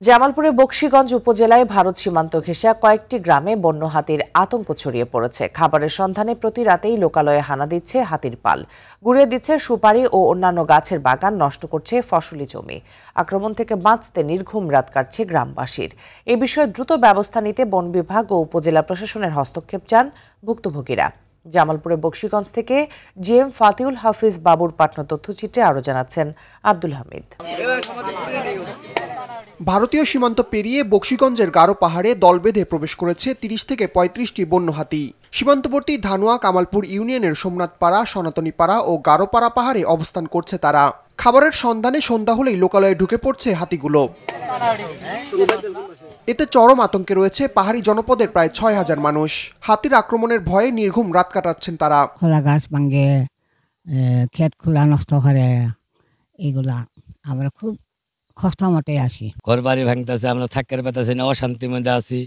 জামালপুরে বকশীগঞ্জ উপজেলায় ভারত সীমান্ত ঘেঁষা কয়েকটি গ্রামে বন্য হাতির আতঙ্ক ছড়িয়ে পড়েছে। খাবারের সন্ধানে প্রতি রাতেই লোকালয়ে হানা দিচ্ছে হাতির পাল, গুড়িয়ে দিচ্ছে সুপারি ও অন্যান্য গাছের বাগান, নষ্ট করছে ফসলি জমি। আক্রমণ থেকে বাঁচতে নির্ঘুম রাত কাটছে গ্রামবাসীর। এ বিষয়ে দ্রুত ব্যবস্থা নিতে বন বিভাগ ও উপজেলা প্রশাসনের হস্তক্ষেপ চান ভুক্তভোগীরা। জামালপুরে বকশীগঞ্জ থেকে জিএম ফাতিউল হাফিজ বাবুর পাঠানো তথ্যচিত্রে আরও জানাচ্ছেন আব্দুল হামিদ। ভারতীয় সীমান্ত পেরিয়ে বকশীগঞ্জের গারো পাহাড়ে দল বেঁধে প্রবেশ করেছে ৩০ থেকে ৩৫টি বন্য হাতি। সীমান্তবর্তী ধানুয়া কামালপুর ইউনিয়নের সোমনাথপাড়া, সনাতনীপাড়া ও গারোপাড়া পাহাড়ে অবস্থান করছে তারা। খাবারের সন্ধানে সন্ধ্যা হলেই লোকালয়ে ঢুকে পড়ছে হাতিগুলো। এতে চরম আতঙ্কে রয়েছে পাহাড়ি জনপদের প্রায় ৬,০০০ মানুষ। হাতির আক্রমণের ভয়ে নির্ঘুম রাত কাটাচ্ছেন তারা। খোলা গাছ ভাঙে, ক্ষেত খোলা নষ্ট করে, এগুলা আমরা খুব কষ্ট মতে আছি। ঘর বাড়ি ভাঙতেছে, আমরা থাকতে পারতেছি না, অশান্তির মধ্যে আছি।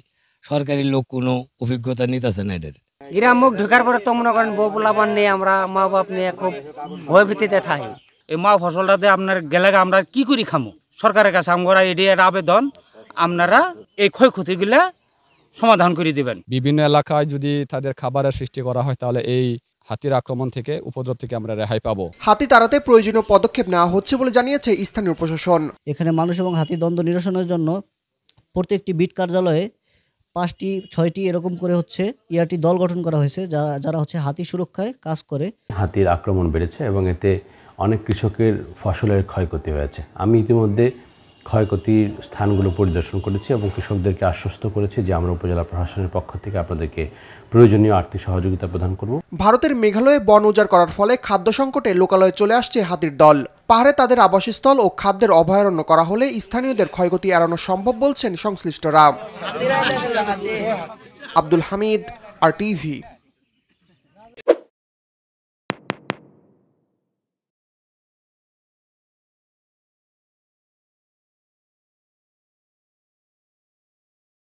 সরকারি লোক কোনো অভিজ্ঞতা নিতেছে না এদের। গ্রাম মুখ ঢোকার পরে তো মনে করেন বউ পোলাপান নিয়ে আমরা মা বাপ নিয়ে খুব ভয় ভীতিতে থাকি। এই মা ফসলটাতে আপনার গেলে আমরা কি করি খামো? সরকারের কাছে আমরা এটি আবেদন, আপনারা এই ক্ষয়ক্ষতিগুলা সমাধান করে দিবেন। বিভিন্ন এলাকায় যদি তাদের খাবারের সৃষ্টি করা হয় তাহলে এই হাতির আক্রমণ থেকে, উপদ্রব থেকে আমরা রেহাই পাবো। হাতি তাড়াতে প্রয়োজনীয় পদক্ষেপ নেওয়া হচ্ছে বলে জানিয়েছে স্থানীয় প্রশাসন। এখানে মানুষ এবং হাতি দ্বন্দ্ব নিরসনের জন্য প্রত্যেকটি বিট কার্যালয়ে 5টি 6টি এরকম করে হচ্ছে ইয়ারটি দল গঠন করা হয়েছে, যারা হচ্ছে হাতি সুরক্ষায় কাজ করে। হাতির আক্রমণ বেড়েছে এবং এতে অনেক কৃষকের ফসলের ক্ষয়ক্ষতি হয়েছে। আমি ইতিমধ্যে ক্ষয়ক্ষতির স্থানগুলো পরিদর্শন করেছি এবং কৃষকদেরকে আশ্বস্ত করেছি যে আমরা উপজেলা প্রশাসনের পক্ষ থেকে আপনাদেরকে প্রয়োজনীয় আর্থিক সহযোগিতা প্রদান করব। ভারতের মেঘালয়ে বন উজাড় করার ফলে খাদ্য সংকটে লোকালয়ে চলে আসছে হাতির দল। পাহাড়ে তাদের আবাসস্থল ও খাদ্যের অভয়ারণ্য করা হলে স্থানীয়দের ক্ষয়ক্ষতি এড়ানো সম্ভব বলছেন সংশ্লিষ্টরা। আব্দুল হামিদ, RTV।